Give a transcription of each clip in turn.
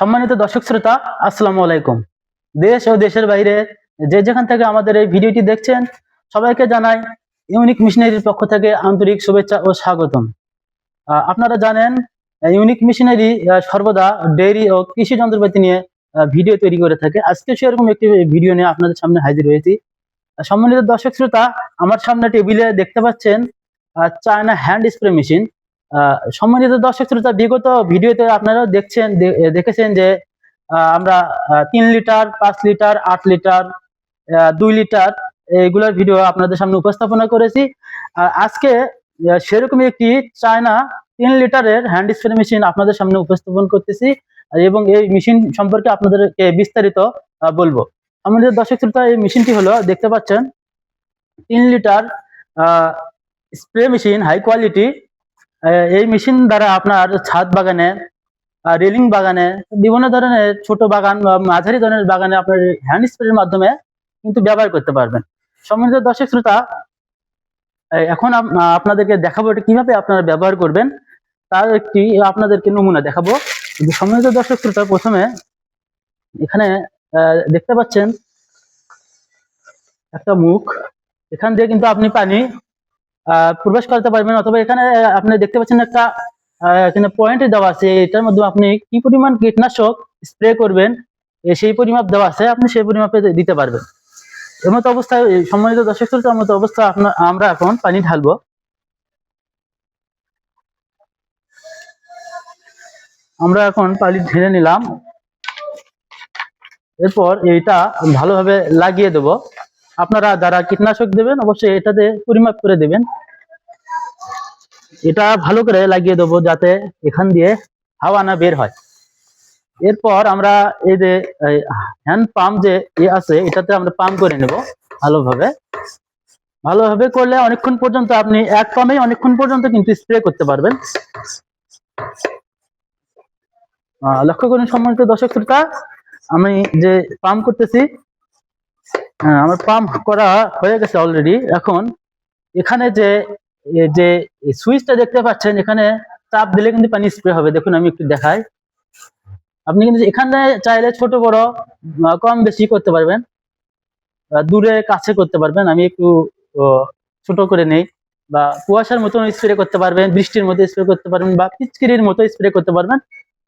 সম্মানিত দর্শক শ্রোতা, আসসালামু আলাইকুম। দেশ ও দেশের বাইরে যে যেখান থেকে আমাদের এই ভিডিওটি দেখছেন, সবাইকে জানাই ইউনিক মিশনারির পক্ষ থেকে আন্তরিক শুভেচ্ছা ও স্বাগতম। আপনারা জানেন ইউনিক মিশনারি সর্বদা ডেইরি ও কৃষি যন্ত্রপাতি নিয়ে ভিডিও তৈরি করে থাকে। আজকে সেরকম একটি ভিডিও নিয়ে আপনাদের সামনে হাজির হয়েছি। সম্মানিত দর্শক শ্রোতা, আমার সামনে টেবিলে দেখতে পাচ্ছেন চায়না হ্যান্ড স্প্রে মেশিন। সম্মানিত দর্শক শ্রোতা, বিগত ভিডিওতে আপনারা দেখেছেন যে আমরা 3 লিটার, 5 লিটার, 8 লিটার, 2 লিটার এইগুলোর ভিডিও আপনাদের সামনে উপস্থাপনা করেছি। আজকে সেরকমই একটি চায়না 3 লিটারের হ্যান্ড স্প্রে মেশিন আপনাদের সামনে উপস্থাপন করতেছি এবং এই মেশিন সম্পর্কে আপনাদেরকে বিস্তারিত বলবো। আমাদের দর্শক শ্রোতা, এই মেশিনটি হলো দেখতে পাচ্ছেন 3 litre spray machine, high quality. এই মেশিন দ্বারা আপনার ছাদ বাগানে, রেলিং বাগানে, বিভিন্ন ধরনের ছোট বাগান বা মাঝারি ধরনের বাগানে আপনার হ্যান্ড স্প্রের মাধ্যমে কিন্তু ব্যবহার করতে পারবেন। সম্মানিত দর্শক শ্রোতা, এখন আপনাদেরকে দেখাবো এটা কিভাবে আপনারা ব্যবহার করবেন, তার একটি আপনাদেরকে নমুনা দেখাবো। সম্মানিত দর্শক শ্রোতা, প্রথমে এখানে দেখতে পাচ্ছেন একটা মুখ, এখান দিয়ে কিন্তু আপনি পানি প্রবেশ করতে পারবেন, অথবা এখানে আপনি দেখতে পাচ্ছেন একটা এখানে পয়েন্ট দেওয়া আছে, এটার মধ্যে আপনি কি পরিমাণ কীটনাশক স্প্রে করবেন সেই পরিমাপ দেওয়া আছে, আপনি সেই পরিমাপে দিতে পারবেন। এর মতো অবস্থায় সম্মানিত দর্শক শ্রোতার মতো অবস্থা আমরা এখন পানি ঢালবো। আমরা এখন পানি ঢেলে নিলাম, এরপর এইটা ভালোভাবে লাগিয়ে দেব। আপনারা যারা কীটনাশক দেবেন অবশ্যই এটাতে পরিমাপ করে দেবেন। এটা ভালো করে লাগিয়ে দেবো যাতে এখান দিয়ে হাওয়া না বের হয়। এরপর আমরা এই যে হ্যান্ড পাম্প যে আছে, এটাতে আমরা পাম্প করে নেব ভালোভাবে। ভালোভাবে করলে অনেকক্ষণ পর্যন্ত আপনি এক পাম্পে অনেকক্ষণ পর্যন্ত কিন্তু স্প্রে করতে পারবেন। লক্ষ্য করুন সম্মানিত দর্শক শ্রোতা, আমি যে পাম্প করতেছি, আমার পাম্প করা হয়ে গেছে অলরেডি। এখন এখানে যে সুইচটা দেখতে পাচ্ছেন, এখানে চাপ দিলে কিন্তু পানি স্প্রে হবে। দেখুন, আমি একটু দেখাই। আপনি কিন্তু এখানে চাইলে ছোট বড় কম বেশি করতে পারবেন, দূরে কাছে করতে পারবেন। আমি একটু ছোট করে নেই, বা কুয়াশার মতো স্প্রে করতে পারবেন, বৃষ্টির মতো স্প্রে করতে পারবেন, বা পিচকিরির মতো স্প্রে করতে পারবেন।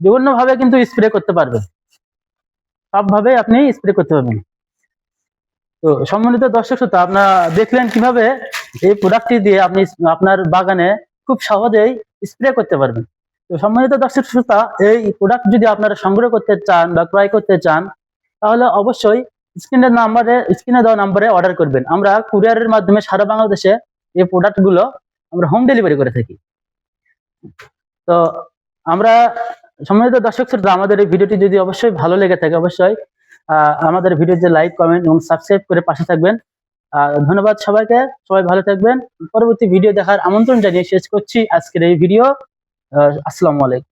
বিভিন্ন ভাবে কিন্তু স্প্রে করতে পারবেন, সবভাবে আপনি স্প্রে করতে পারবেন। তো সম্মানিত দর্শক শ্রোতা, আপনারা দেখলেন কিভাবে এই প্রোডাক্টটি দিয়ে আপনি আপনার বাগানে খুব সহজেই স্প্রে করতে পারবেন। তো সম্মানিত দর্শক শ্রোতা, এই প্রোডাক্ট যদি আপনারা সংগ্রহ করতে চান বা ক্রয় করতে চান, তাহলে অবশ্যই স্ক্রিনে দেওয়া নাম্বারে অর্ডার করবেন। আমরা কুরিয়ারের মাধ্যমে সারা বাংলাদেশে এই প্রোডাক্টগুলো আমরা হোম ডেলিভারি করে থাকি। তো আমরা সম্মানিত দর্শক শ্রোতা, আমাদের এই ভিডিওটি যদি অবশ্যই ভালো লেগে থাকে, অবশ্যই আমাদের ভিডিওতে লাইক, কমেন্ট এবং সাবস্ক্রাইব করে পাশে থাকবেন। ধন্যবাদ সবাইকে, সবাই ভালো থাকবেন। পরবর্তী ভিডিও দেখার আমন্ত্রণ জানিয়ে শেষ করছি আজকের এই ভিডিও। আসসালামু আলাইকুম।